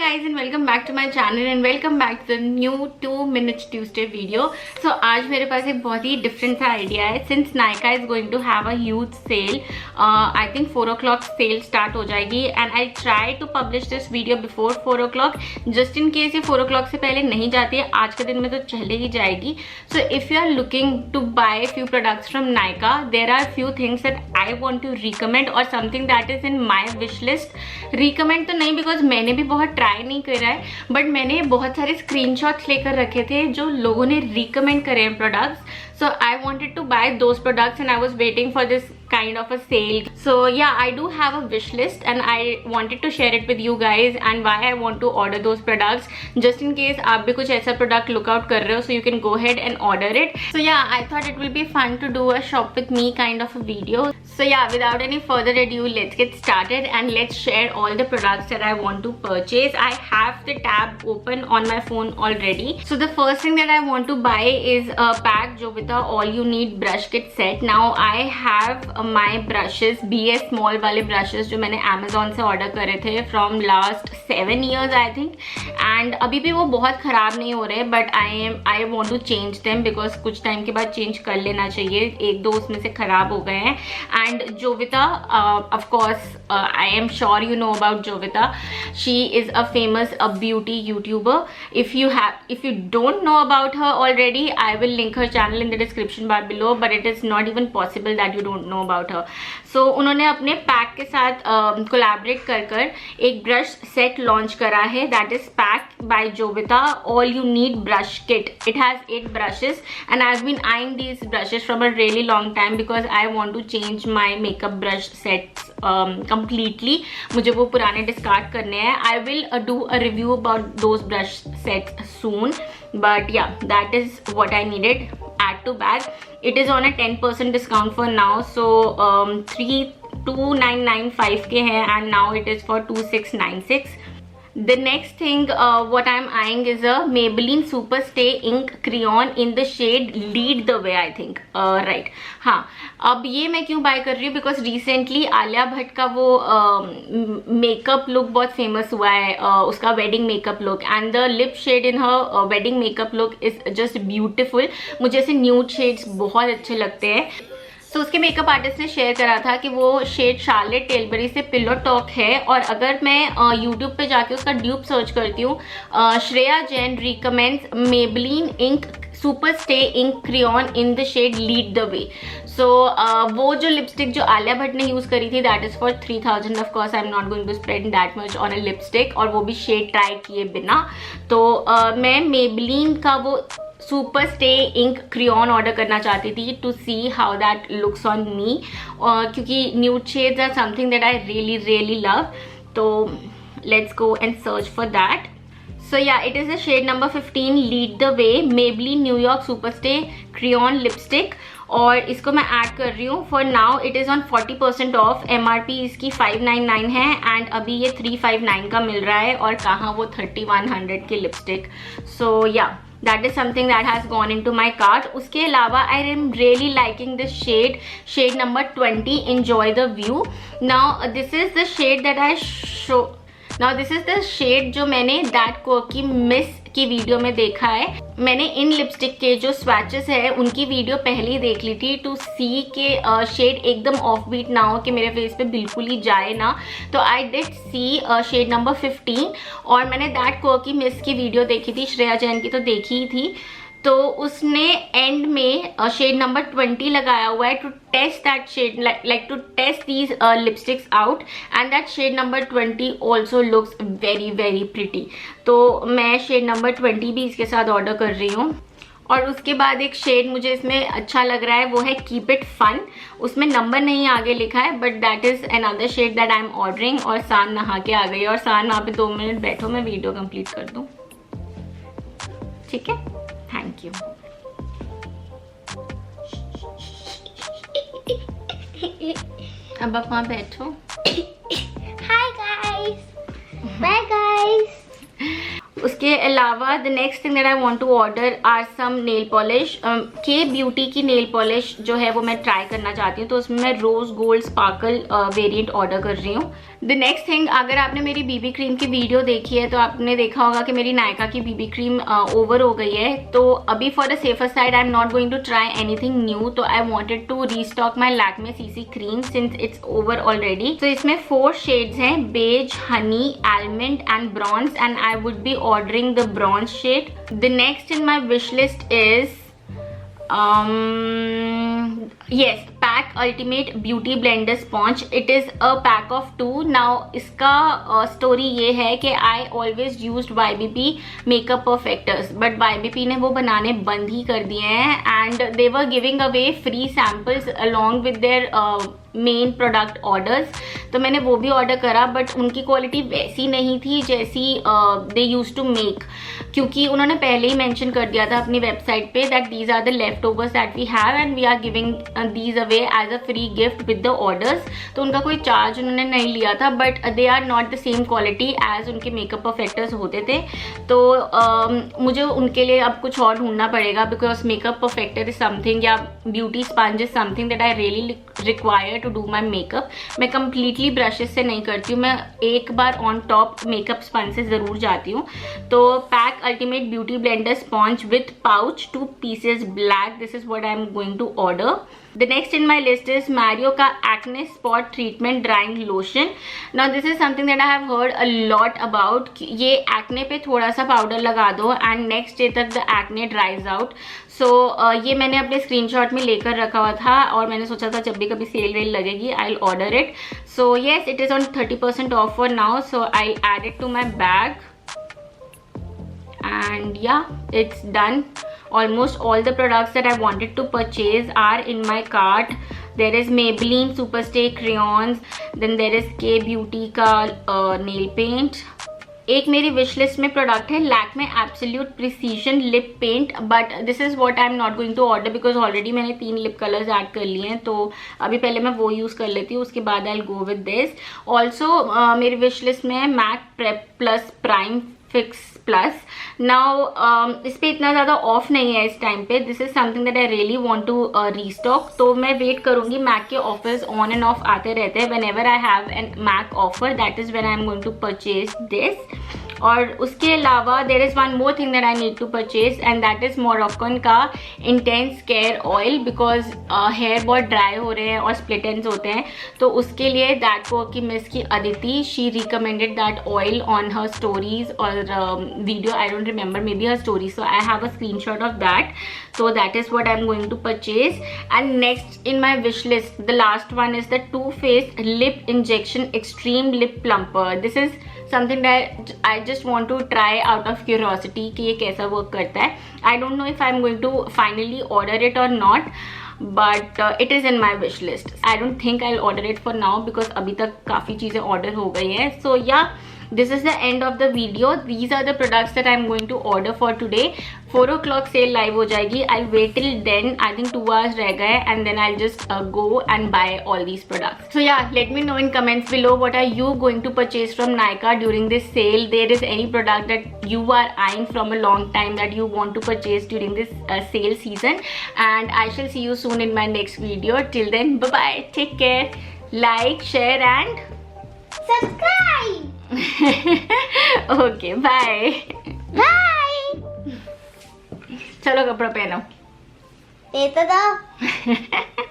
guys and welcome back to my channel and welcome back to the new 2 minutes Tuesday video. So आज मेरे पास एक बहुत ही different सा idea है. Since Nykaa is going to have a huge sale, I think 4 o'clock sale start हो जाएगी and I'll try to publish this video before 4 o'clock. Just in case ये 4 o'clock से पहले नहीं जाती है, आज के दिन में तो चले ही जाएगी. So if you are looking to buy a few products from Nykaa, there are few things that I want to recommend or something that is in my wish list. Recommend तो नहीं because मैंने भी बहुत try नहीं करा है, but मैंने बहुत सारे स्क्रीनशॉट्स लेकर रखे थे जो लोगों ने रिकमेंड करे हैं products. So I wanted to buy those products and I was waiting for this kind of a sale. So yeah, I do have a wish list and I wanted to share it with you guys and why I want to order those products. Just in case आप भी कुछ ऐसा product look out कर रहे हो, so you can go ahead and order it. So yeah, I thought it will be fun to do a shop with me kind of a video. So yeah, without any further ado, let's get started and let's share all the products that I want to purchase. I have the tab open on my phone already. So the first thing that I want to buy is a pack Jovita all you need brush kit set. Now I have my brushes, BS small वाले brushes जो मैंने Amazon से order करे थे from last 7 years I think, and अभी भी वो बहुत ख़राब नहीं हो रहे, but I want to change them because कुछ टाइम के बाद change कर लेना चाहिए. एक दो उसमें से ख़राब हो गए हैं. And Jovita, of course, I am sure you know about Jovita. She is a famous beauty YouTuber. If you don't know about her already, I will link her channel in the description bar below, but it is not even possible that you don't know about her. So उन्होंने अपने pack के साथ collaborate कर एक brush set launch करा है. That is pack by Jovita all you need brush kit. It has 8 brushes and I've been eyeing these brushes from a really long time because I want to change my makeup brush sets completely. मुझे वो पुराने discard करने हैं. I will do a review about those brush sets soon, but yeah, that is what I needed. Add to bag. It is on a 10% discount for now, so 2995 के हैं and now it is for 2696. The next thing what I'm eyeing is a Maybelline Super Stay Ink Crayon in the shade Lead the Way, I think. Right. हाँ, अब ये मैं क्यों bye कर रही हूँ because recently आलिया भट्ट का वो मेकअप लुक बहुत फेमस हुआ है, उसका wedding makeup look, and the lip shade in her wedding makeup look is just beautiful. मुझे ऐसे न्यूड शेड्स बहुत अच्छे लगते हैं. तो उसके मेकअप आर्टिस्ट ने शेयर करा था कि वो शेड शार्लेट टेलबरी से पिलो टॉक है, और अगर मैं यूट्यूब पे जाके उसका ड्यूप सर्च करती हूँ, Shreya Jain recommends Maybelline ink super stay ink crayon in the shade lead the way. So वो जो लिपस्टिक जो आलिया भट्ट ने यूज़ करी थी that is for 3000. Of course I am not going to spend that much on a lipstick, और वो भी shade try किए बिना. तो मैं मेबलिन का वो super stay ink crayon order करना चाहती थी to see how that looks on me, क्योंकि nude shades are something that I really love. तो let's go and search for that. So yeah, it is the shade number 15 Lead the Way Maybelline New York Superstay Crayon Lipstick, और इसको मैं add कर रही हूँ. For now it is on 40% of. MRP इसकी 599 है and अभी ये 359 का मिल रहा है, और कहाँ वो 3100 की लिपस्टिक. सो या, that is something that has gone into my cart. उसके अलावा I am really liking this shade number 20 Enjoy the View. Now this is the shade that I show. Now this is the shade जो मैंने That Quirky Miss की video में देखा है. मैंने इन lipstick के जो स्वैचेस है उनकी वीडियो पहले ही देख ली थी टू सी के शेड एकदम ऑफ बीट ना हो कि मेरे फेस पे बिल्कुल ही जाए ना. तो I did see shade number 15, और मैंने दैट क्वर्की मिस की वीडियो देखी थी, श्रेया जैन की तो देखी ही थी. तो उसने एंड में शेड नंबर 20 लगाया हुआ है to test that shade, like to test these lipsticks out, and that shade number 20 also looks very pretty. तो मैं शेड नंबर 20 भी इसके साथ ऑर्डर कर रही हूँ. और उसके बाद एक शेड मुझे इसमें अच्छा लग रहा है, वो है कीप इट फन. उसमें नंबर नहीं आगे लिखा है, but that is another shade that I am ordering. और सान नहा के आ गई, और सान वहाँ पे 2 मिनट बैठो, मैं वीडियो कंप्लीट कर दूँ. ठीक है, थैंक यू. अब आप वहाँ बैठो. Hi guys, bye guys. उसके अलावा the next thing that I want to order are some nail polish. K beauty की नेल पॉलिश जो है वो मैं ट्राई करना चाहती हूँ, तो उसमें मैं rose gold sparkle variant order कर रही हूँ. द नेक्स्ट थिंग, अगर आपने मेरी बीबी क्रीम की वीडियो देखी है तो आपने देखा होगा कि मेरी नायका की बीबी क्रीम ओवर हो गई है. तो अभी for the safer side I am not going to try anything new. तो I wanted to restock my Lakme CC cream since it's over already. तो इसमें 4 शेड्स हैं, beige, honey, almond and bronze, and I would be ordering the bronze shade. The next in my wish list is yes, pack ultimate beauty blender sponge. It is a pack of 2. now इसका story ये है कि I always used YBP makeup perfectors, but YBP ने वो बनाने बंद ही कर दिए हैं, and they were giving away free samples along with their main product orders. तो मैंने वो भी ऑर्डर करा, बट उनकी क्वालिटी वैसी नहीं थी जैसी दे यूज टू मेक, क्योंकि उन्होंने पहले ही मेंशन कर दिया था अपनी वेबसाइट पे that these are the left that we have and we are giving these away as a free gift with the orders. तो उनका कोई चार्ज उन्होंने नहीं लिया था, but they are not the same quality as उनके makeup perfectors होते थे. तो मुझे उनके लिए अब कुछ और ढूंढना पड़ेगा, because makeup perfecter is something या beauty sponge is something that I really require to do my makeup. मैं कंप्लीटली ब्रशेस से नहीं करती हूँ, मैं एक बार ऑन टॉप मेकअप स्पंज से ज़रूर जाती हूँ. तो pack ultimate beauty blender sponge with pouch 2 pieces black. This is what I am going to order. The next in my list is Mario का acne spot treatment drying lotion. Now this is something that I have heard a lot about. ये acne पे थोड़ा सा powder लगा दो and next day तक the acne dries out. So ये मैंने अपने स्क्रीनशॉट में लेकर रखा हुआ था और मैंने सोचा था जब भी कभी सेल वेल लगेगी I'll order it. So yes, it is on 30% off for now. So I'll add it to my bag. And yeah, it's done. Almost all the products that I wanted to purchase are in my cart. There is Maybelline Superstay crayons, then there is K Beauty का nail paint. एक मेरी wish list में product है Lakme absolute precision lip paint, but this is what I am not going to order because already मैंने 3 lip colours add कर लिए हैं. तो अभी पहले मैं वो यूज़ कर लेती हूँ, उसके बाद I will go with this. Also मेरी विश लिस्ट में है MAC prep plus prime fix plus. Now इस पर इतना ज़्यादा ऑफ नहीं है इस टाइम पे. This is something that I really want to restock. तो मैं वेट करूँगी. मैक के ऑफर्स ऑन एंड ऑफ आते रहते हैं. Whenever I have an MAC offer that is when I am going to purchase this. और उसके अलावा there is one more thing that I need to purchase and that is Moroccan का intense care oil, because hair बहुत dry हो रहे हैं और split ends होते हैं. तो उसके लिए दैट को की मिस की Aditi, she recommended that oil on her stories और video. I don't remember, maybe her story. So I have a screenshot of that. So that is what I'm going to purchase. And next in my wish list, the last one is the Too Faced Lip Injection Extreme Lip Plumper. This is something that I just want to try out of curiosity कि ये कैसा work करता है. I don't know if I'm going to finally order it or not, but it is in my wish list. I don't think I'll order it for now because अभी तक काफ़ी चीज़ें order हो गई हैं. So yeah, this is the end of the video. These are the products that I'm going to order for today. 4 o'clock sale live हो जाएगी. I'll wait till then. I think 2 hours रह गए and then I'll just go and buy all these products. So yeah, let me know in comments below what are you going to purchase from Nykaa during this sale. There is any product that you are eyeing from a long time that you want to purchase during this sale season. And I shall see you soon in my next video. Till then, bye bye. Take care. Like, share and subscribe. Okay, bye. Bye. चलो कपड़ा पहनो. दे तो दो.